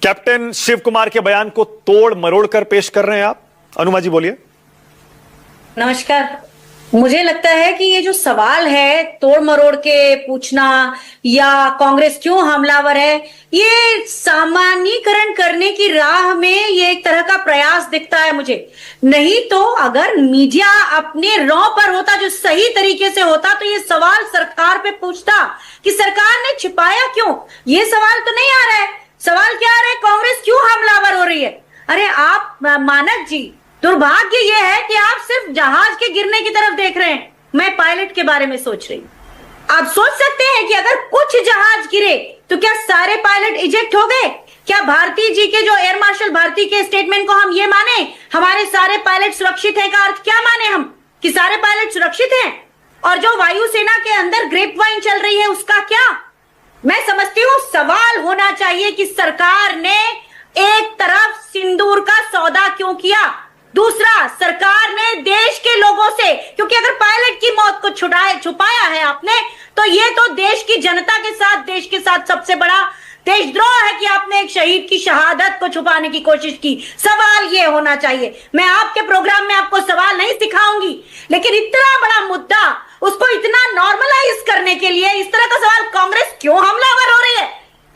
Captain Shiv Kumar के बयान को तोड़ मरोड़ कर पेश कर रहे हैं आप। अनुमा जी बोलिए। नमस्कार। मुझे लगता है कि ये जो सवाल है तोड़ मरोड़ के पूछना या कांग्रेस क्यों हमलावर है, ये सामान्यीकरण करने की राह में ये एक तरह का प्रयास दिखता है मुझे। नहीं तो अगर मीडिया अपने रॉ पर होता, जो सही तरीके से होता, तो ये सवाल सरकार पे पूछता कि सरकार ने छिपाया क्यों। ये सवाल तो नहीं आ रहा है। सवाल क्या आ रहा है? कांग्रेस क्यों हमलावर हो रही है? अरे आप मानक जी, दुर्भाग्य यह है कि आप सिर्फ जहाज के गिरने की तरफ देख रहे हैं। मैं पायलट के बारे में सोच रही हूं। आप सोच सकते हैं कि अगर कुछ जहाज गिरे तो क्या सारे पायलट इजेक्ट हो गए? क्या भारती जी के जो एयर मार्शल भारती के स्टेटमेंट को हम ये माने हमारे सारे पायलट सुरक्षित है का अर्थ क्या माने हम कि सारे पायलट सुरक्षित हैं? और जो वायुसेना के अंदर ग्रेप वाइन चल रही है उसका क्या? मैं समझती हूँ सवाल होना चाहिए कि सरकार ने एक तरफ सिंदूर का सौदा क्यों किया, दूसरा सरकार ने देश के लोगों से, क्योंकि अगर पायलट की मौत को छुपाया है आपने, तो ये तो देश की जनता के साथ, देश के साथ सबसे बड़ा देशद्रोह है कि आपने एक शहीद की शहादत को छुपाने की कोशिश की। सवाल ये होना चाहिए। मैं आपके प्रोग्राम में आपको सवाल नहीं सिखाऊंगी, लेकिन इतना बड़ा मुद्दा, उसको इतना नॉर्मलाइज करने के लिए इस तरह का सवाल कांग्रेस क्यों हमलावर हो रही है?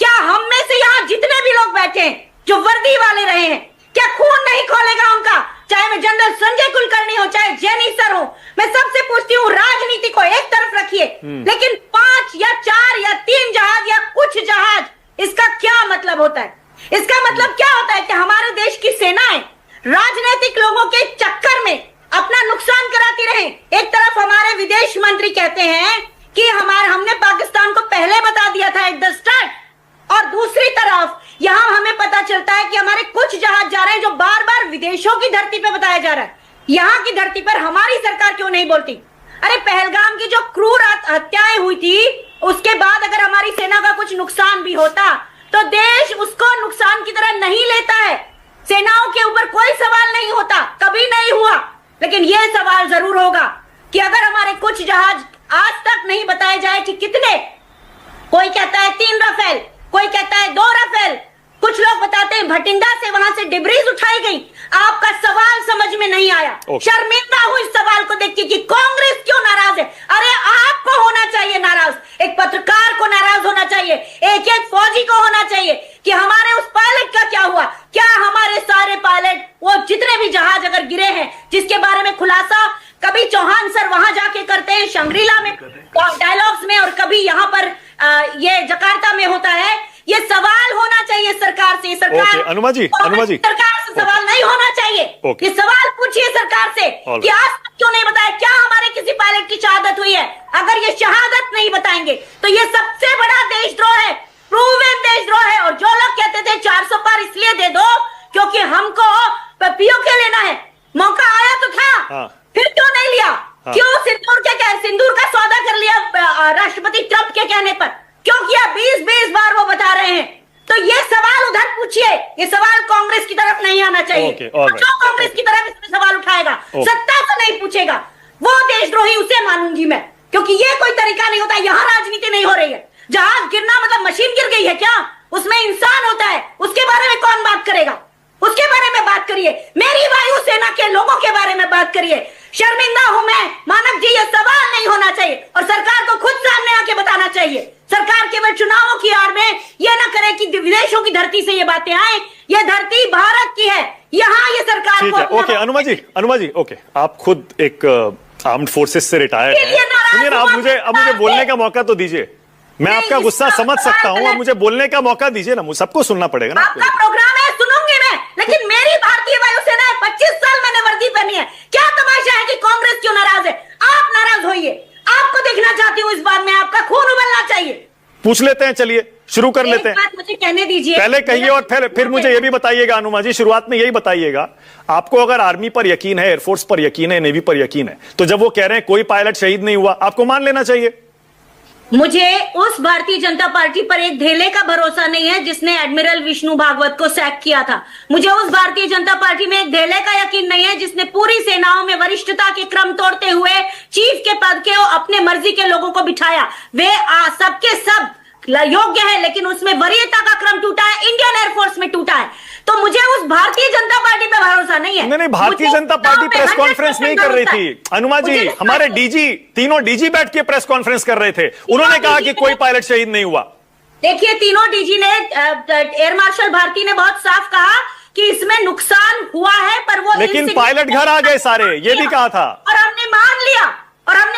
क्या हम में से यहाँ जितने भी लोग बैठे हैं जो वर्दी वाले रहे हैं, क्या खून नहीं खोलेगा उनका? चाहे मैं जनरल संजय कुलकर्णी हो, चाहे जेनी सर हो, मैं सबसे पूछती हूँ, राजनीति को एक तरफ रखिए, लेकिन 5 या 4 या 3 जहाज या कुछ जहाज, इसका क्या मतलब होता है? इसका मतलब क्या होता है कि हमारे देश की सेनाएं राजनीतिक लोगों के चक्कर में अपना नुकसान कराती रहे। एक तरफ हमारे विदेश मंत्री कहते हैं कि हमने पाकिस्तान को पहले बता दिया था एट द स्टार्ट, और दूसरी तरफ यहां हमें पता चलता है कि हमारे कुछ जहाज जा रहे हैं जो बार बार विदेशों की धरती पे बताया जा रहा है। यहां की धरती पर हमारी सरकार क्यों नहीं बोलती? अरे पहलगाम की जो क्रूर हत्याएं हुई थी, उसके बाद अगर हमारी सेना का कुछ नुकसान भी होता तो देश उसको नुकसान की तरह नहीं लेता है। सेनाओं के ऊपर कोई सवाल नहीं होता, कभी नहीं हुआ। लेकिन यह सवाल जरूर होगा कि अगर हमारे कुछ जहाज आज तक नहीं बताए जाए कि कितने, कोई कहता है 3 राफेल, कोई कहता है 2 राफेल, कुछ लोग बताते हैं भटिंडा से वहां से डिब्रीज उठाई गई। आपका सवाल समझ में नहीं आया। शर्मिंदा हूं इस सवाल को देख के कि कांग्रेस क्यों नाराज है। अरे आपको होना चाहिए नाराज, एक पत्रकार को नाराज होना चाहिए, एक फौजी को होना चाहिए कि हमारे उस पायलट का क्या हुआ। क्या हमारे सारे पायलट, वो जितने भी जहाज अगर गिरे हैं, जिसके बारे में खुलासा कभी चौहान सर वहां जाके करते हैं शंग्रीला में डायलॉग्स में, और कभी यहाँ पर ये जकार्ता में होता है। ये सवाल होना चाहिए सरकार से। सरकार अनुमा जी सरकार से सवाल नहीं होना चाहिए। ये सवाल पूछिए सरकार से कि आज तक क्यों नहीं बताया, क्या हमारे किसी पायलट की शहादत हुई है? अगर ये शहादत नहीं बताएंगे तो ये सबसे बड़ा देशद्रोह है, प्रूवन देशद्रोह है। और जो लोग कहते थे 400 पार इसलिए दे दो क्योंकि हमको पीओके लेना है, मौका आया तो था, फिर क्यों नहीं लिया? क्यों सिंदूर का सौदा कर लिया राष्ट्रपति ट्रंप के कहने पर? क्यों किया? 20 बार वो बता रहे हैं। तो ये सवाल उधर पूछिए, ये सवाल कांग्रेस की तरफ नहीं आना चाहिए। जो कांग्रेस की तरफ इसमें सवाल उठाएगा, सत्ता को नहीं पूछेगा, वो देशद्रोही, उसे मानूंगी मैं, क्योंकि ये कोई तरीका नहीं होता। यहाँ राजनीति नहीं हो रही है। जहाज गिरना मतलब मशीन गिर गई है क्या? उसमें इंसान होता है, उसके बारे में कौन बात करेगा? उसके बारे में बात करिए। मेरी वायुसेना के लोगों के बारे में बात करिए। शर्मिंदा हूं मैं, मानव जी, ये सवाल नहीं होना चाहिए और सरकार को खुद सामने आके बताना चाहिए। सरकार केवल चुनावों की आड़ में ये ना करे कि विदेशों की धरती से ये बातें आए। ये धरती भारत की है, यहाँ ये सरकार को। ओके अनुमा जी, ओके, आप खुद एक आर्म्ड फोर्सेस से रिटायर्ड हैं। आप मुझे बोलने का मौका तो दीजिए। मैं आपका गुस्सा समझ सकता हूँ, अब मुझे बोलने का मौका दीजिए ना, मुझे सबको सुनना पड़ेगा ना। आपका प्रोग्राम है, सुनूंगी मैं, लेकिन मेरी भारतीय वायुसेना है, 25 साल मैंने वर्दी पहनी है। क्या तमाशा है कि कांग्रेस क्यों नाराज है? आप नाराज होइए, आपको देखना चाहती हूँ इस बात में, आपका खून उबलना चाहिए। पूछ लेते हैं, चलिए शुरू कर लेते हैं। बात मुझे कहने दीजिए, पहले कहिए और फिर मुझे ये भी बताइएगा अनुमा जी, शुरुआत में यही बताइएगा, आपको अगर आर्मी पर यकीन है, एयरफोर्स पर यकीन है, नेवी पर यकीन है, तो जब वो कह रहे हैं कोई पायलट शहीद नहीं हुआ, आपको मान लेना चाहिए। मुझे उस भारतीय जनता पार्टी पर एक ढेले का भरोसा नहीं है जिसने एडमिरल विष्णु भागवत को सैक किया था। मुझे उस भारतीय जनता पार्टी में एक ढेले का यकीन नहीं है जिसने पूरी सेनाओं में वरिष्ठता के क्रम तोड़ते हुए चीफ के पद के और अपने मर्जी के लोगों को बिठाया। वे सबके सब योग्य है, लेकिन उसमें वरीयता का क्रम टूटा है। इंडियन एयरफोर्स उसमें टूटा है, तो मुझे उस भारतीय जनता पार्टी पे भरोसा नहीं है। नहीं, Bharatiya Janata party press conference नहीं कर रही थी अनुमा जी। हमारे डीजी, तीनों डीजी बैठ के प्रेस कॉन्फ्रेंस कर रहे थे, उन्होंने कहा कि कोई पायलट शहीद नहीं हुआ। देखिए, तीनों डीजी ने, एयर मार्शल भारती ने बहुत साफ कहा कि इसमें नुकसान हुआ है, पर वो लेकिन पायलट घर आ गए सारे, ये भी कहा था, और हमने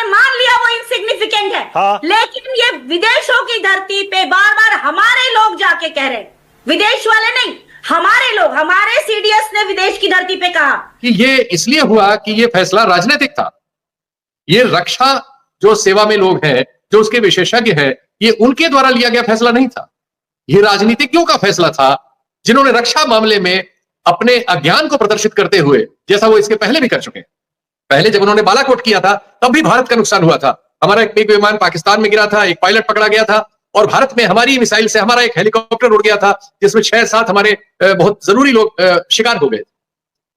मान लिया वो इनसिग्निफिकेंट है। हाँ। लेकिन ये विदेशों की धरती पे बार बार हमारे लोग जाके कह रहे, विदेश वाले नहीं, हमारे लोग, हमारे सीडीएस ने विदेश की धरती पे कहा कि ये इसलिए हुआ कि ये फैसला राजनीतिक था। ये रक्षा जो सेवा में लोग हैं, जो उसके विशेषज्ञ हैं, ये उनके द्वारा लिया गया फैसला नहीं था। ये राजनीतिज्ञों का फैसला था, जिन्होंने रक्षा मामले में अपने अज्ञान को प्रदर्शित करते हुए, जैसा वो इसके पहले भी कर चुके हैं। पहले जब उन्होंने बालाकोट किया था, तब भी भारत का नुकसान हुआ था। हमारा एक विमान पाकिस्तान में गिरा था, एक पायलट पकड़ा गया था, और भारत में हमारी मिसाइल से हमारा एक हेलीकॉप्टर उड़ गया था, जिसमें 6-7 हमारे बहुत जरूरी लोग शिकार हो गए।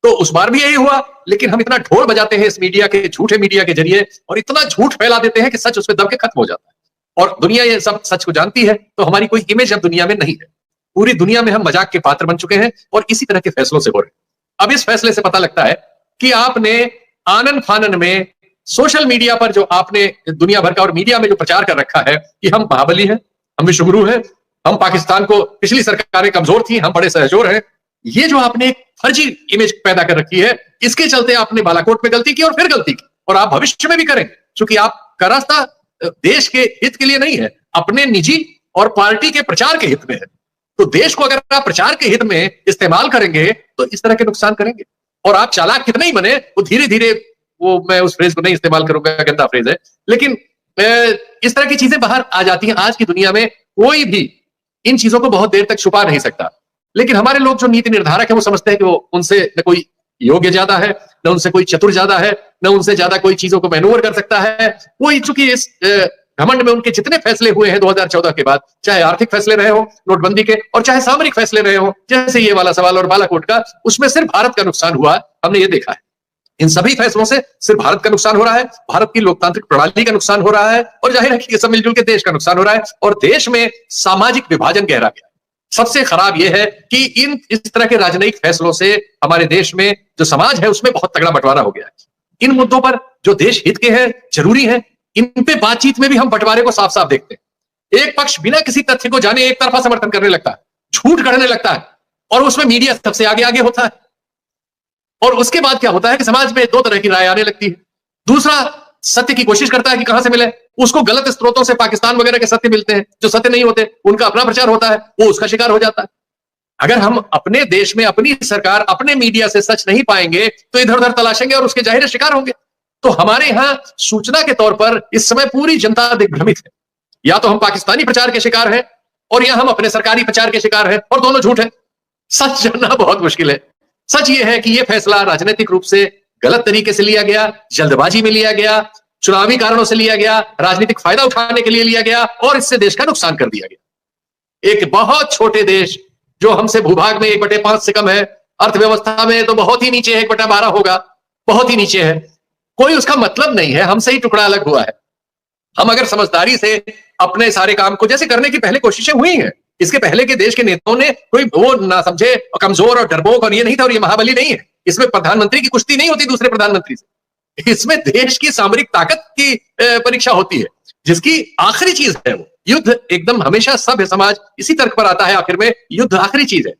तो उस बार भी यही हुआ। लेकिन हम इतना ढोल बजाते हैं इस मीडिया के, झूठे मीडिया के जरिए, और इतना झूठ फैला देते हैं कि सच उसमें दब के खत्म हो जाता है, और दुनिया ये सब सच को जानती है। तो हमारी कोई इमेज अब दुनिया में नहीं है। पूरी दुनिया में हम मजाक के पात्र बन चुके हैं, और इसी तरह के फैसलों से हो रहे हैं। अब इस फैसले से पता लगता है कि आपने आनन फानन में सोशल मीडिया पर जो आपने दुनिया भर का और मीडिया में जो प्रचार कर रखा है कि हम महाबली हैं, हम विश्वगुरु हैं, हम पाकिस्तान को, पिछली सरकारें कमजोर थी, हम बड़े सहजोर हैं, ये जो आपने एक फर्जी इमेज पैदा कर रखी है, इसके चलते आपने बालाकोट में गलती की और फिर गलती की, और आप भविष्य में भी करेंगे, क्योंकि आपका रास्ता देश के हित के लिए नहीं है, अपने निजी और पार्टी के प्रचार के हित में है। तो देश को अगर आप प्रचार के हित में इस्तेमाल करेंगे तो इस तरह के नुकसान करेंगे। और आप चालाक कितने ही बने, वो धीरे धीरे, वो मैं उस फ्रेज को नहीं इस्तेमाल करूंगा, गंदा फ्रेज है, लेकिन इस तरह की चीजें बाहर आ जाती हैं। आज की दुनिया में कोई भी इन चीजों को बहुत देर तक छुपा नहीं सकता, लेकिन हमारे लोग जो नीति निर्धारक है वो समझते हैं कि वो उनसे न कोई योग्य ज्यादा है, न उनसे कोई चतुर ज्यादा है, न उनसे ज्यादा कोई चीजों को मैनूवर कर सकता है। वो चूंकि इस घमंड में उनके जितने फैसले हुए हैं 2014 के बाद, चाहे आर्थिक फैसले रहे हो नोटबंदी के, और चाहे सामरिक फैसले रहे हो, जैसे ये वाला सवाल और बालाकोट का, उसमें सिर्फ भारत का नुकसान हुआ, हमने ये देखा है। इन सभी फैसलों से सिर्फ भारत का नुकसान हो रहा है, भारत की लोकतांत्रिक प्रणाली का नुकसान हो रहा है, और जाहिर है कि सब मिलजुल के देश का नुकसान हो रहा है, और देश में सामाजिक विभाजन गहरा गया है। सबसे खराब यह है कि इस तरह के राजनयिक फैसलों से हमारे देश में जो समाज है उसमें बहुत तगड़ा बंटवारा हो गया है। इन मुद्दों पर जो देश हित के हैं, जरूरी है, इन पे बातचीत में भी हम बंटवारे को साफ साफ देखते हैं। एक पक्ष बिना किसी तथ्य को जाने एक तरफा समर्थन करने लगता है, झूठ गढ़ने लगता है, और उसमें मीडिया सबसे आगे आगे होता है। और उसके बाद क्या होता है कि समाज में दो तरह की राय आने लगती है। दूसरा सत्य की कोशिश करता है कि कहां से मिले, उसको गलत स्रोतों से, पाकिस्तान वगैरह के सत्य मिलते हैं, जो सत्य नहीं होते उनका अपना प्रचार होता है, वो उसका शिकार हो जाता है। अगर हम अपने देश में अपनी सरकार, अपने मीडिया से सच नहीं पाएंगे तो इधर उधर तलाशेंगे और उसके जाहिर शिकार होंगे। तो हमारे यहां सूचना के तौर पर इस समय पूरी जनता दिग्भ्रमित है। या तो हम पाकिस्तानी प्रचार के शिकार हैं, और या हम अपने सरकारी प्रचार के शिकार हैं, और दोनों झूठ है। सच जानना बहुत मुश्किल है। सच ये है कि यह फैसला राजनीतिक रूप से गलत तरीके से लिया गया, जल्दबाजी में लिया गया, चुनावी कारणों से लिया गया, राजनीतिक फायदा उठाने के लिए लिया गया, और इससे देश का नुकसान कर दिया गया। एक बहुत छोटे देश जो हमसे भूभाग में 1/5 से कम है, अर्थव्यवस्था में तो बहुत ही नीचे है, 1/12 होगा, बहुत ही नीचे है, कोई उसका मतलब नहीं है, हमसे ही टुकड़ा अलग हुआ है। हम अगर समझदारी से अपने सारे काम को, जैसे करने की पहले कोशिशें हुई हैं, इसके पहले के देश के नेताओं ने कोई वो ना समझे, कमजोर और डरपोक और ये नहीं था, और ये महाबली नहीं है। इसमें प्रधानमंत्री की कुश्ती नहीं होती दूसरे प्रधानमंत्री से, इसमें देश की सामरिक ताकत की परीक्षा होती है, जिसकी आखिरी चीज है वो युद्ध। एकदम हमेशा सभ्य समाज इसी तर्क पर आता है, आखिर में युद्ध आखिरी चीज है,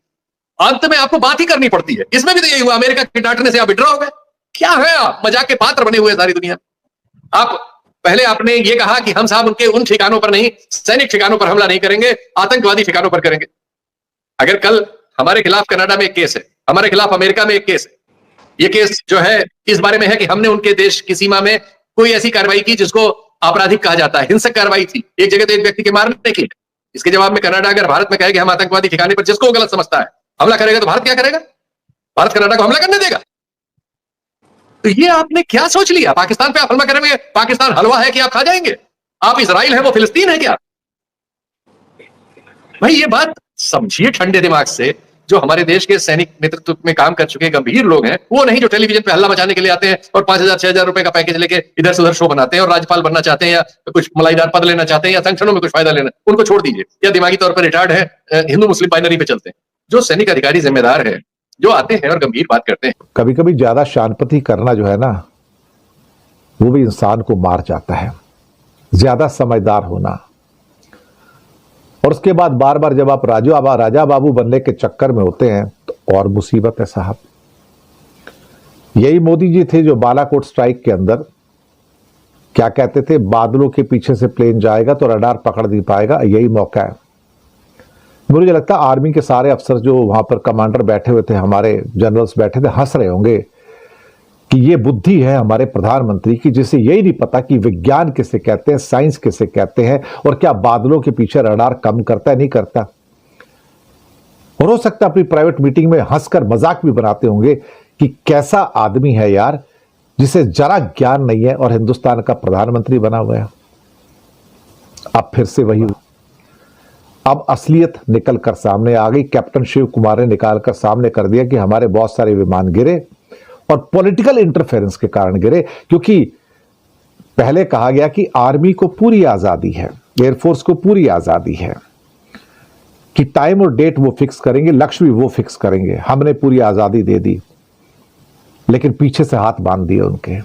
अंत में आपको बात ही करनी पड़ती है। इसमें भी तो यही हुआ, अमेरिका के डांटने से आप विड्रॉ हो गए। क्या है, आप मजाक के पात्र बने हुए सारी दुनिया। आप पहले आपने ये कहा कि हम साहब उनके उन ठिकानों पर नहीं, सैनिक ठिकानों पर हमला नहीं करेंगे, आतंकवादी ठिकानों पर करेंगे। अगर कल हमारे खिलाफ कनाडा में एक केस है, हमारे खिलाफ अमेरिका में एक केस है, ये केस जो है इस बारे में है कि हमने उनके देश की सीमा में कोई ऐसी कार्रवाई की जिसको आपराधिक कहा जाता है, हिंसक कार्रवाई थी, एक जगह तो एक व्यक्ति के मारने की। इसके जवाब में कनाडा अगर भारत में कहेगा हम आतंकवादी ठिकाने पर जिसको गलत समझता है हमला करेगा, तो भारत क्या करेगा? भारत कनाडा को हमला करने देगा? तो ये आपने क्या सोच लिया? पाकिस्तान पे आप हमला करेंगे, पाकिस्तान हलवा है कि आप खा जाएंगे? आप इजराइल है, वो फिलिस्तीन है क्या? भाई ये बात समझिए ठंडे दिमाग से। जो हमारे देश के सैनिक नेतृत्व में काम कर चुके गंभीर लोग हैं, वो नहीं जो टेलीविजन पे हल्ला मचाने के लिए आते हैं और 5,000-6,000 रुपए का पैकेज लेके इधर से उधर शो बनाते हैं और राज्यपाल बनना चाहते हैं या कुछ मलाईदार पद लेना चाहते हैं या संगठनों में कुछ फायदा लेना, उनको छोड़ दीजिए। या दिमागी तौर पर रिटायर्ड है, हिंदू मुस्लिम बाइनरी पे चलते हैं। जो सैनिक अधिकारी जिम्मेदार है, जो आते हैं और गंभीर बात करते हैं। कभी कभी ज्यादा शांतपति करना जो है ना, वो भी इंसान को मार जाता है। ज्यादा समझदार होना, और उसके बाद बार बार जब आप राजा बाबू बनने के चक्कर में होते हैं तो और मुसीबत है साहब। यही मोदी जी थे जो बालाकोट स्ट्राइक के अंदर क्या कहते थे, बादलों के पीछे से प्लेन जाएगा तो रडार पकड़ नहीं पाएगा, यही मौका है। मुझे लगता है आर्मी के सारे अफसर जो वहां पर कमांडर बैठे हुए थे, हमारे जनरल्स बैठे थे, हंस रहे होंगे कि ये बुद्धि है हमारे प्रधानमंत्री की, जिसे यही नहीं पता कि विज्ञान किसे कहते हैं, साइंस किसे कहते हैं, और क्या बादलों के पीछे रडार कम करता है, नहीं करता। और हो सकता है अपनी प्राइवेट मीटिंग में हंसकर मजाक भी बनाते होंगे कि कैसा आदमी है यार, जिसे जरा ज्ञान नहीं है और हिंदुस्तान का प्रधानमंत्री बना हुआ है। अब फिर से वही, अब असलियत निकल कर सामने आ गई। कैप्टन शिव कुमार ने निकाल कर सामने कर दिया कि हमारे बहुत सारे विमान गिरे और पॉलिटिकल इंटरफेरेंस के कारण गिरे, क्योंकि पहले कहा गया कि आर्मी को पूरी आजादी है, एयरफोर्स को पूरी आजादी है कि टाइम और डेट वो फिक्स करेंगे, लक्ष्य भी वो फिक्स करेंगे। हमने पूरी आजादी दे दी, लेकिन पीछे से हाथ बांध दिए उनके।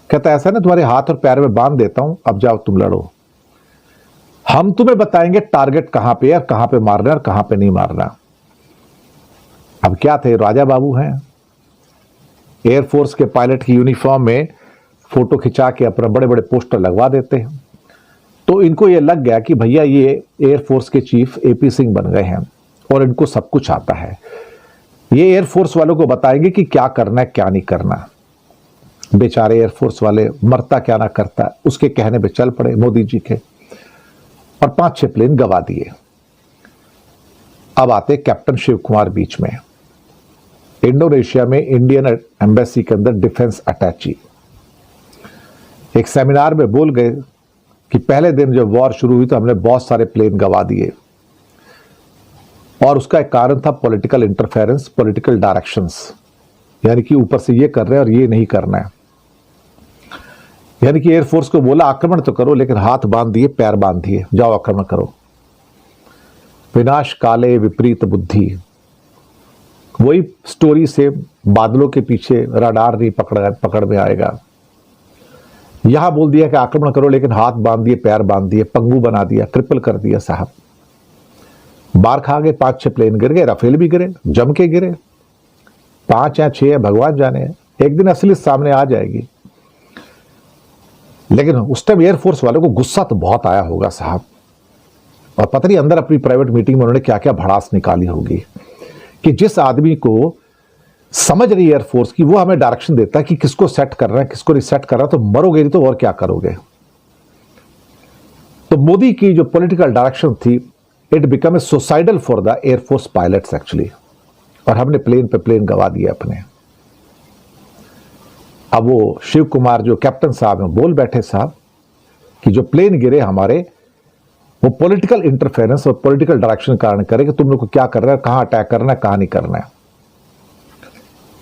कहता ऐसा ना, तुम्हारे हाथ और पैर में बांध देता हूं, अब जाओ तुम लड़ो, हम तुम्हें बताएंगे टारगेट कहां पे है, कहां पे मारना है और कहां पे नहीं मारना। अब क्या थे, राजा बाबू हैं, एयरफोर्स के पायलट की यूनिफॉर्म में फोटो खिंचा के अपने बड़े बड़े पोस्टर लगवा देते हैं। तो इनको यह लग गया कि भैया ये एयरफोर्स के चीफ एपी सिंह बन गए हैं और इनको सब कुछ आता है, ये एयरफोर्स वालों को बताएंगे कि क्या करना है क्या नहीं करना। बेचारे एयरफोर्स वाले मरता क्या ना करता, उसके कहने पे चल पड़े मोदी जी के, और 5-6 प्लेन गवा दिए। अब आते कैप्टन शिव कुमार बीच में, इंडोनेशिया में इंडियन एम्बेसी के अंदर डिफेंस अटैची एक सेमिनार में बोल गए कि पहले दिन जब वॉर शुरू हुई तो हमने बहुत सारे प्लेन गवा दिए, और उसका एक कारण था पॉलिटिकल इंटरफेरेंस, पॉलिटिकल डायरेक्शंस, यानी कि ऊपर से ये कर रहे हैं और ये नहीं करना है। यानी कि एयरफोर्स को बोला आक्रमण तो करो, लेकिन हाथ बांध दिए, पैर बांध दिए, जाओ आक्रमण करो। विनाश काले विपरीत बुद्धि, वही स्टोरी से बादलों के पीछे रडार नहीं पकड़ में आएगा। यहां बोल दिया कि आक्रमण करो, लेकिन हाथ बांध दिए, पैर बांध दिए, पंगु बना दिया, क्रिपल कर दिया साहब। बार खा गए, 5-6 प्लेन गिर गए, राफेल भी गिरे, जम के गिरे, 5 या 6 भगवान जाने, एक दिन असली सामने आ जाएगी। लेकिन उस टाइम एयरफोर्स वालों को गुस्सा तो बहुत आया होगा साहब, और पता नहीं अंदर अपनी प्राइवेट मीटिंग में उन्होंने क्या क्या भड़ास निकाली होगी कि जिस आदमी को समझ रही एयरफोर्स की, वो हमें डायरेक्शन देता है कि किसको सेट करना है, किसको नहीं सेट करना, तो मरोगे नहीं तो और क्या करोगे। तो मोदी की जो पॉलिटिकल डायरेक्शन थी, it become a suicidal for the air force pilots actually, और हमने प्लेन पे प्लेन गवा दिए अपने। अब वो शिव कुमार जो कैप्टन साहब हैं बोल बैठे साहब कि जो प्लेन गिरे हमारे, वो पॉलिटिकल इंटरफेरेंस और पॉलिटिकल डायरेक्शन कारण करे कि तुम लोग को क्या करना है, कहां अटैक करना है, कहां नहीं करना है।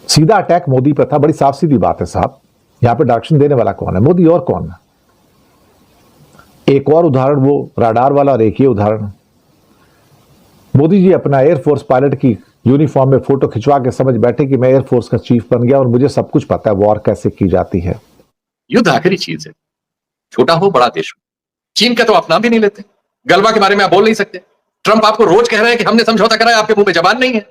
सीधा अटैक मोदी पर था, बड़ी साफ सीधी बात है साहब। यहां पे डायरेक्शन देने वाला कौन है, मोदी और कौन है। एक और उदाहरण वो रडार वाला, और एक ही उदाहरण मोदी जी अपना एयरफोर्स पायलट की यूनिफॉर्म में फोटो खिंचवा के समझ बैठे कि मैं एयरफोर्स का चीफ बन गया और मुझे सब कुछ पता है वॉर कैसे की जाती है। युद्ध आखिरी चीज है, छोटा हो बड़ा देश हो। चीन का तो आप नाम भी नहीं लेते, गलवा के बारे में आप बोल नहीं सकते। ट्रंप आपको रोज कह रहे हैं कि हमने समझौता करा है, आपके मुंह में जबान नहीं है।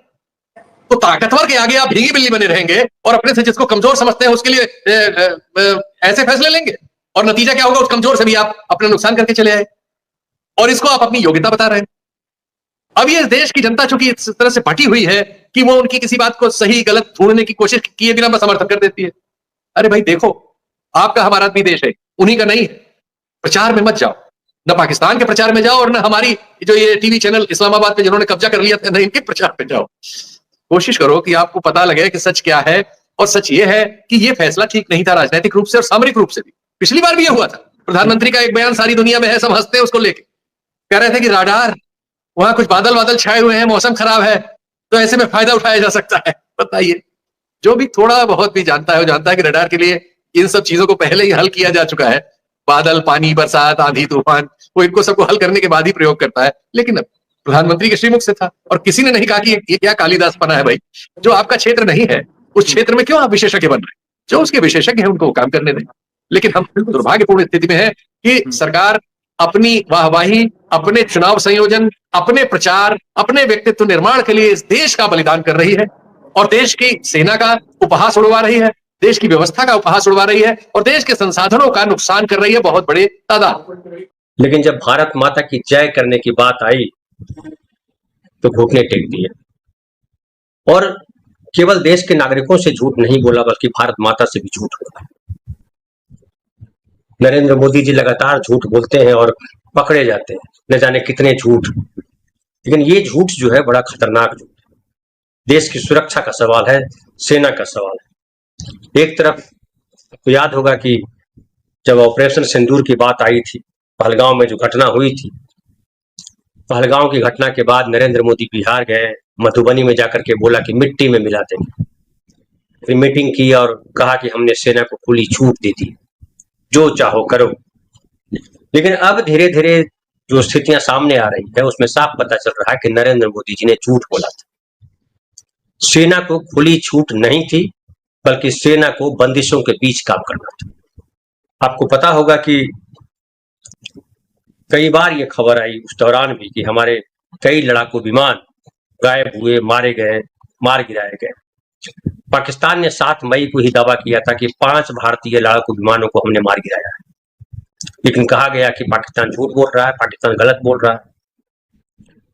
तो ताकतवर के आगे आप भीगी बिल्ली बने रहेंगे और अपने से जिसको कमजोर समझते हैं उसके लिए ऐसे फैसले लेंगे, और नतीजा क्या होगा, उस कमजोर से भी आप अपना नुकसान करके चले आए, और इसको आप अपनी योग्यता बता रहे हैं। अब ये देश की जनता चूंकि इस तरह से पटी हुई है कि वो उनकी किसी बात को सही गलत ढूंढने की कोशिश किए बिना बस समर्थन कर देती है। अरे भाई देखो, आपका हमारा भी देश है, उन्हीं का नहीं है। प्रचार में मत जाओ, न पाकिस्तान के प्रचार में जाओ और न हमारी जो ये टीवी चैनल इस्लामाबाद पे जिन्होंने कब्जा कर लिया था, न इनके प्रचार में जाओ। कोशिश करो कि आपको पता लगे कि सच क्या है, और सच ये है कि ये फैसला ठीक नहीं था, राजनीतिक रूप से और सामरिक रूप से भी। पिछली बार भी ये हुआ था, प्रधानमंत्री का एक बयान सारी दुनिया में है, सब हंसते हैं उसको लेके, कह रहे थे कि राडार, वहां कुछ बादल बादल छाए हुए हैं, मौसम खराब है, तो ऐसे में फायदा उठाया जा सकता है। बताइए, जो भी थोड़ा बहुत भी जानता है वो जानता है कि रडार के लिए इन सब चीजों को पहले ही हल किया जा चुका है। बादल, पानी, बरसात, आंधी, तूफान, वो इनको सबको हल करने के बाद ही प्रयोग करता है। लेकिन अब प्रधानमंत्री के श्रीमुख से था, और किसी ने नहीं कहा कि ये क्या कालिदास पना है भाई, जो आपका क्षेत्र नहीं है उस क्षेत्र में क्यों आप विशेषज्ञ बन रहे हैं? जो उसके विशेषज्ञ हैं उनको काम करने दें। लेकिन हम दुर्भाग्यपूर्ण स्थिति में है कि सरकार अपनी वाहवाही, अपने चुनाव संयोजन, अपने प्रचार, अपने व्यक्तित्व निर्माण के लिए इस देश का बलिदान कर रही है, और देश की सेना का उपहास उड़वा रही है, देश की व्यवस्था का उपहास उड़वा रही है, और देश के संसाधनों का नुकसान कर रही है बहुत बड़े तादाद। लेकिन जब भारत माता की जय करने की बात आई तो घुटने टेक दिए, और केवल देश के नागरिकों से झूठ नहीं बोला बल्कि भारत माता से भी झूठ बोला। नरेंद्र मोदी जी लगातार झूठ बोलते हैं और पकड़े जाते हैं, न जाने कितने झूठ। लेकिन ये झूठ जो है बड़ा खतरनाक झूठ है। देश की सुरक्षा का सवाल है, सेना का सवाल है। एक तरफ आपको याद होगा कि जब ऑपरेशन सिंदूर की बात आई थी, पहलगांव में जो घटना हुई थी, पहलगांव की घटना के बाद नरेंद्र मोदी बिहार गए, मधुबनी में जाकर के बोला कि मिट्टी में मिला देंगे। फिर मीटिंग की और कहा कि हमने सेना को खुली छूट दे दी, जो चाहो करो। लेकिन अब धीरे धीरे जो स्थितियां सामने आ रही है उसमें साफ पता चल रहा है कि नरेंद्र मोदी जी ने झूठ बोला था। सेना को खुली छूट नहीं थी, बल्कि सेना को बंदिशों के बीच काम करना था। आपको पता होगा कि कई बार ये खबर आई उस दौरान भी कि हमारे कई लड़ाकू विमान गायब हुए, मारे गए, मार गिराए गए। पाकिस्तान ने 7 मई को ही दावा किया था कि 5 भारतीय लड़ाकू विमानों को हमने मार गिराया है। लेकिन कहा गया कि पाकिस्तान झूठ बोल रहा है, पाकिस्तान गलत बोल रहा है।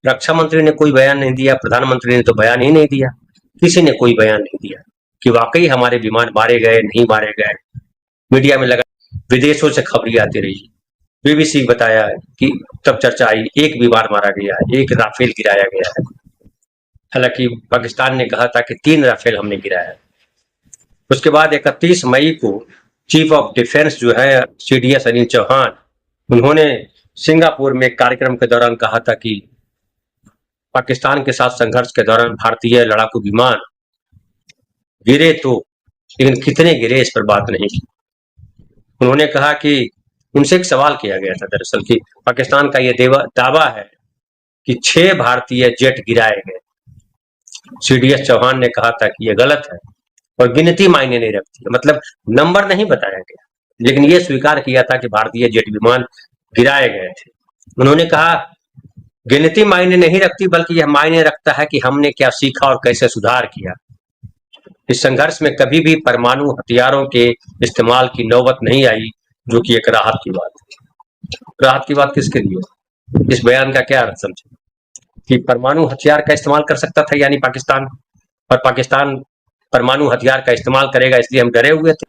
रक्षा मंत्री ने कोई बयान नहीं दिया, प्रधानमंत्री ने तो बयान ही नहीं दिया, किसी ने कोई बयान नहीं दिया कि वाकई हमारे विमान मारे गए, नहीं मारे गए। मीडिया में लगा, विदेशों से खबरें आती रही, बीबीसी बताया कि तब चर्चा आई, एक विमान मारा गया, एक राफेल गिराया गया है। हालांकि पाकिस्तान ने कहा था कि 3 राफेल हमने गिराया। उसके बाद 31 मई को चीफ ऑफ डिफेंस जो है CDS अनिल चौहान, उन्होंने सिंगापुर में एक कार्यक्रम के दौरान कहा था कि पाकिस्तान के साथ संघर्ष के दौरान भारतीय लड़ाकू विमान गिरे तो, लेकिन कितने गिरे इस पर बात नहीं की। उन्होंने कहा कि उनसे एक सवाल किया गया था दरअसल कि पाकिस्तान का यह दावा है कि 6 भारतीय जेट गिराए गए। CDS चौहान ने कहा था कि यह गलत है और गिनती मायने नहीं रखती, मतलब नंबर नहीं बताया गया, लेकिन यह स्वीकार किया था कि भारतीय जेट विमान गिराए गए थे। उन्होंने कहा गिनती मायने नहीं रखती, बल्कि यह मायने रखता है कि हमने क्या सीखा और कैसे सुधार किया। इस संघर्ष में कभी भी परमाणु हथियारों के इस्तेमाल की नौबत नहीं आई, जो कि एक राहत की बात है। राहत की बात किसके लिए? इस बयान का क्या अर्थ समझे कि परमाणु हथियार का इस्तेमाल कर सकता था यानी पाकिस्तान, और पाकिस्तान परमाणु हथियार का इस्तेमाल करेगा इसलिए हम डरे हुए थे।